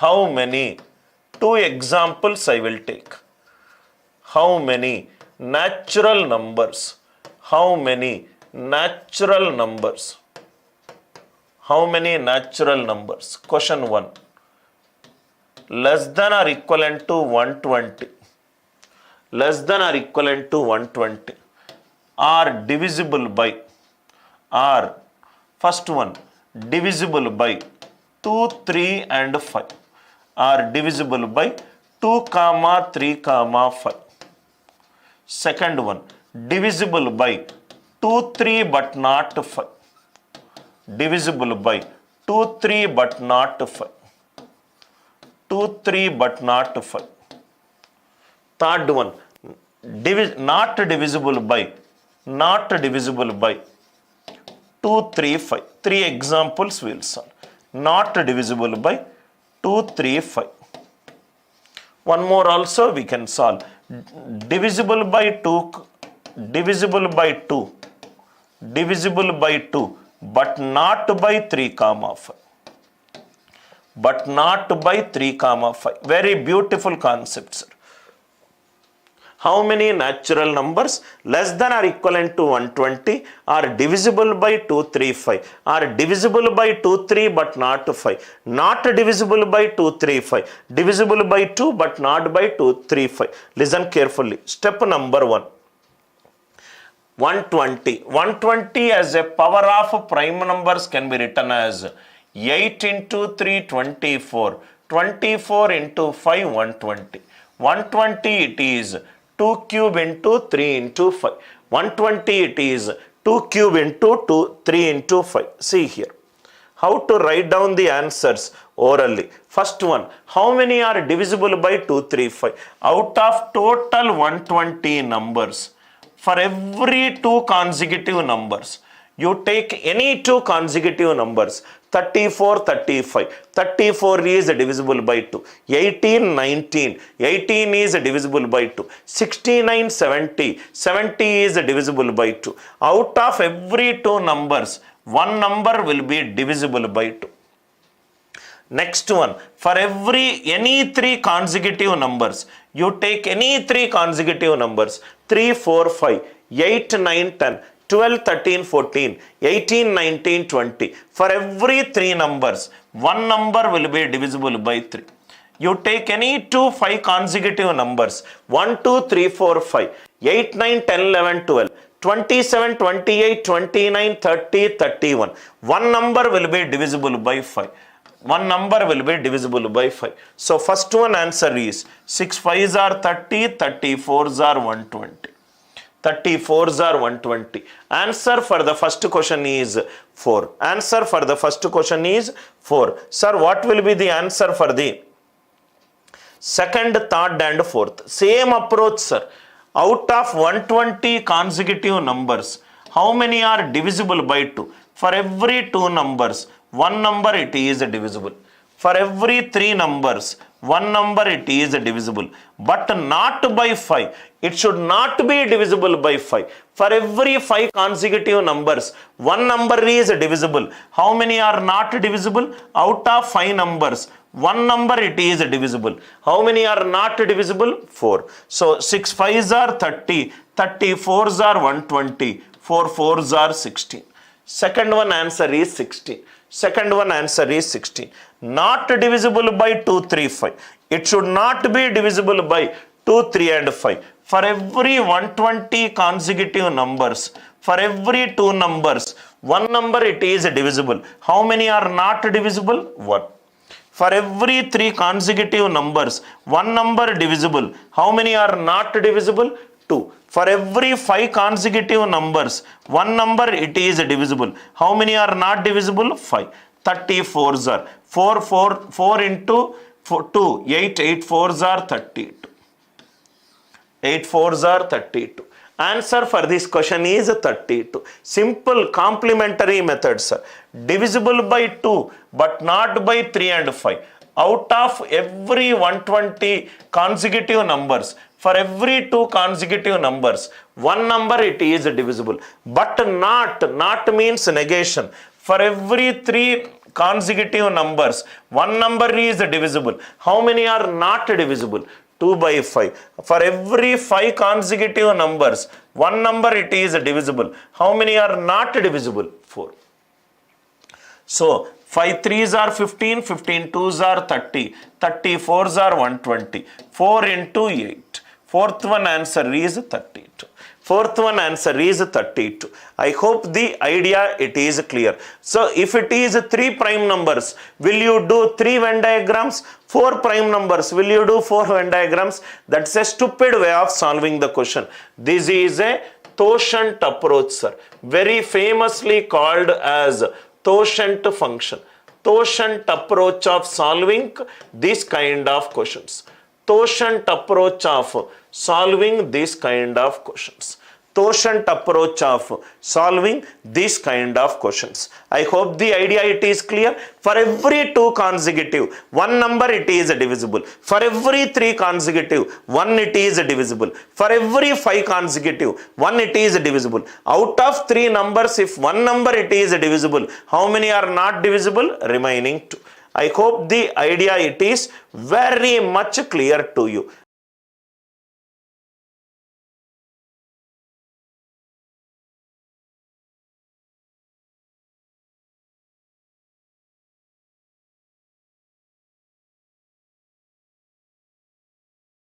how many, two examples I will take. How many natural numbers? How many natural numbers? How many natural numbers? Question 1. Less than or equivalent to 120. Less than or equivalent to 120 are divisible by, are first one divisible by 2, 3 and 5, are divisible by 2, 3, 5. Second one divisible by 2, 3 but not 5. Divisible by 2, 3 but not 5. 2, 3 but not 5. Third one not divisible by 2, 3, 5. Three examples we will solve. Not divisible by 2, 3, 5. One more also we can solve. Divisible by 2, divisible by 2, divisible by 2, but not by 3, 5. But not by 3, 5. Very beautiful concept, sir. How many natural numbers less than or equivalent to 120 are divisible by 2, 3, 5, are divisible by 2, 3 but not 5, not divisible by 2, 3, 5, divisible by 2 but not by 2, 3, 5. Listen carefully. Step number 1. 120. 120 as a power of prime numbers can be written as 8 into 3, 24, 24 into 5, 120. 120 it is 2 cube into 3 into 5. 120 it is 2 cube into 2, 3 into 5. See here. How to write down the answers orally. First one, how many are divisible by 2, 3, 5? Out of total 120 numbers, for every 2 consecutive numbers, you take any 2 consecutive numbers. 34, 35. 34 is divisible by 2. 18, 19. 18 is divisible by 2. 69, 70. 70 is divisible by 2. Out of every 2 numbers, one number will be divisible by 2. Next one, for any 3 consecutive numbers, you take any 3 consecutive numbers. 3, 4, 5. 8, 9, 10. 12, 13, 14, 18, 19, 20. For every 3 numbers, one number will be divisible by 3. You take any 2 5 consecutive numbers, 1, 2, 3, 4, 5, 8, 9, 10, 11, 12, 27, 28, 29, 30, 31. One number will be divisible by 5. One number will be divisible by 5. So first one answer is 6 5s are 30, 34s are 120. 34s are 120. Answer for the first question is 4. Answer for the first question is 4. Sir, what will be the answer for the second, third and fourth? Same approach, sir. Out of 120 consecutive numbers, how many are divisible by 2? For every 2 numbers, one number it is divisible. For every 3 numbers, one number it is divisible, but not by 5. It should not be divisible by 5. For every 5 consecutive numbers, one number is divisible. How many are not divisible? Out of 5 numbers, one number it is divisible. How many are not divisible? 4. So 6 5s are 30, 34s are 120, 4 4s are 16. Second one answer is 16. Second one answer is 16. Not divisible by 2, 3, 5. It should not be divisible by 2, 3 and 5. For every 120 consecutive numbers, for every 2 numbers, one number it is divisible. How many are not divisible? 1. For every 3 consecutive numbers, one number divisible. How many are not divisible? 2. For every 5 consecutive numbers, one number it is divisible. How many are not divisible? 5. 34s are 4 into 2. 8 4s are 32. 8 4s are 32. Answer for this question is 32. Simple complementary methods, sir. Divisible by 2 but not by 3 and 5. Out of every 120 consecutive numbers, for every 2 consecutive numbers, one number it is divisible, but not means negation. For every 3 consecutive numbers, one number is divisible. How many are not divisible? 2 by 5. For every 5 consecutive numbers, one number it is divisible. How many are not divisible? 4. So 5 3s are 15, 15 2s are 30, 30 4s are 120, 4 into 8. Fourth one answer is 32. Fourth one answer is 32. I hope the idea it is clear. So if it is 3 prime numbers, will you do 3 Venn diagrams? 4 prime numbers, will you do 4 Venn diagrams? That's a stupid way of solving the question. This is a totient approach, sir. Very famously called as totient function. Totient approach of solving this kind of questions. Totient approach of solving this kind of questions. Totient approach of solving this kind of questions. I hope the idea it is clear. For every 2 consecutive, one number it is divisible. For every 3 consecutive, one it is divisible. For every 5 consecutive, one it is divisible. Out of 3 numbers, if one number it is divisible, how many are not divisible? Remaining 2. I hope the idea it is very much clear to you.